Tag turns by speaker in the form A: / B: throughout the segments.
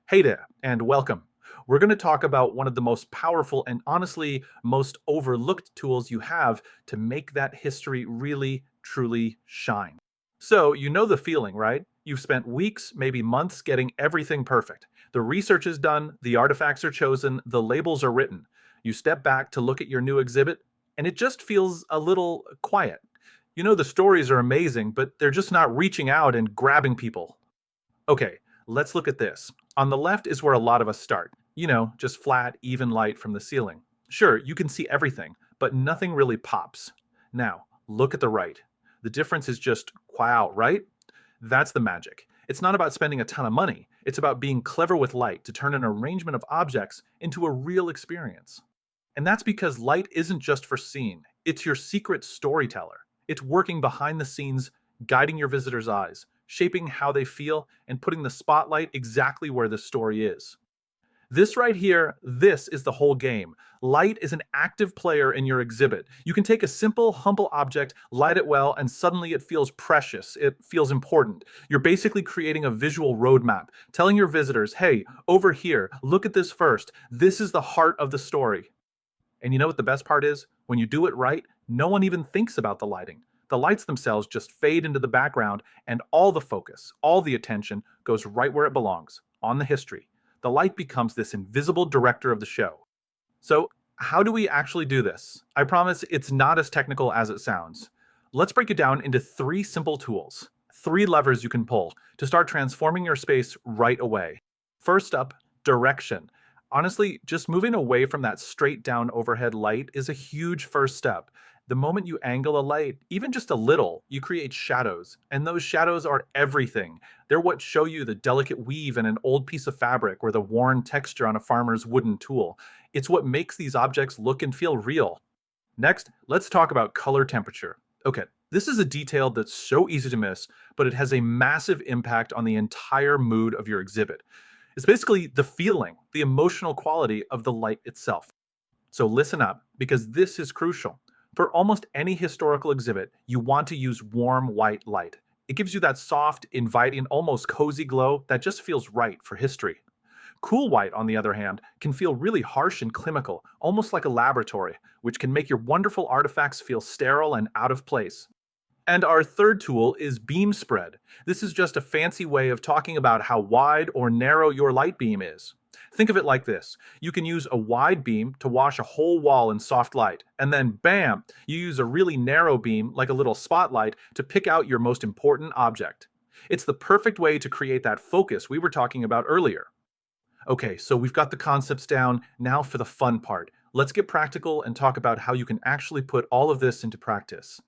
A: Hey there, and welcome. We're going to talk about one of the most powerful and honestly most overlooked tools you have to make that history really, truly shine. So, you know the feeling, right? You've spent weeks, maybe months getting everything perfect. The research is done, the artifacts are chosen, the labels are written. You step back to look at your new exhibit, and it just feels a little quiet. You know the stories are amazing, but they're just not reaching out and grabbing people. Okay, let's look at this. On the left is where a lot of us start. You know, just flat, even light from the ceiling. Sure, you can see everything, but nothing really pops. Now, look at the right. The difference is just wow, right? That's the magic. It's not about spending a ton of money. It's about being clever with light to turn an arrangement of objects into a real experience. And that's because light isn't just for seeing, it's your secret storyteller. It's working behind the scenes, guiding your visitors' eyes, shaping how they feel, and putting the spotlight exactly where the story is. This right here, this is the whole game. Light is an active player in your exhibit. You can take a simple, humble object, light it well, and suddenly it feels precious. It feels important. You're basically creating a visual roadmap, telling your visitors, hey, over here, look at this first. This is the heart of the story. And you know what the best part is? When you do it right, no one even thinks about the lighting. The lights themselves just fade into the background, and all the focus, all the attention goes right where it belongs, on the history. The light becomes this invisible director of the show. So, how do we actually do this? I promise it's not as technical as it sounds. Let's break it down into three simple tools, three levers you can pull to start transforming your space right away. First up, direction. Honestly, just moving away from that straight down overhead light is a huge first step. The moment you angle a light, even just a little, you create shadows, and those shadows are everything. They're what show you the delicate weave in an old piece of fabric or the worn texture on a farmer's wooden tool. It's what makes these objects look and feel real. Next, let's talk about color temperature. Okay, this is a detail that's so easy to miss, but it has a massive impact on the entire mood of your exhibit. It's basically the feeling, the emotional quality of the light itself. So listen up, because this is crucial. For almost any historical exhibit, you want to use warm white light. It gives you that soft, inviting, almost cozy glow that just feels right for history. Cool white, on the other hand, can feel really harsh and clinical, almost like a laboratory, which can make your wonderful artifacts feel sterile and out of place. And our third tool is beam spread. This is just a fancy way of talking about how wide or narrow your light beam is. Think of it like this. You can use a wide beam to wash a whole wall in soft light, and then bam, you use a really narrow beam, like a little spotlight, to pick out your most important object. It's the perfect way to create that focus we were talking about earlier. Okay, so we've got the concepts down. Now for the fun part. Let's get practical and talk about how you can actually put all of this into practice.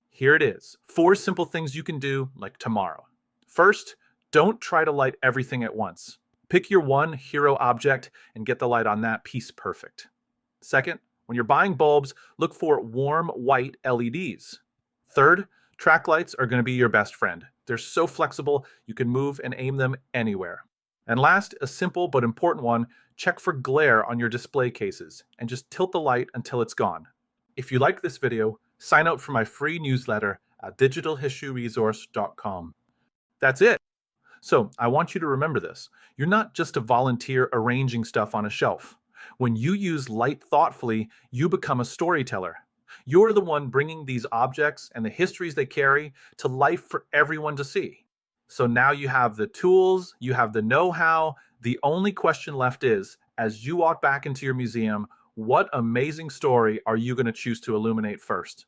A: Here it is. Four simple things you can do, like tomorrow. First, don't try to light everything at once. Pick your one hero object and get the light on that piece perfect. Second, when you're buying bulbs, look for warm white LEDs. Third, track lights are going to be your best friend. They're so flexible, you can move and aim them anywhere. And last, a simple but important one, check for glare on your display cases and just tilt the light until it's gone. If you liked this video, sign up for my free newsletter at digitalhistoryresource.com. That's it. So I want you to remember this. You're not just a volunteer arranging stuff on a shelf. When you use light thoughtfully, you become a storyteller. You're the one bringing these objects and the histories they carry to life for everyone to see. So now you have the tools, you have the know-how. The only question left is, as you walk back into your museum, what amazing story are you going to choose to illuminate first?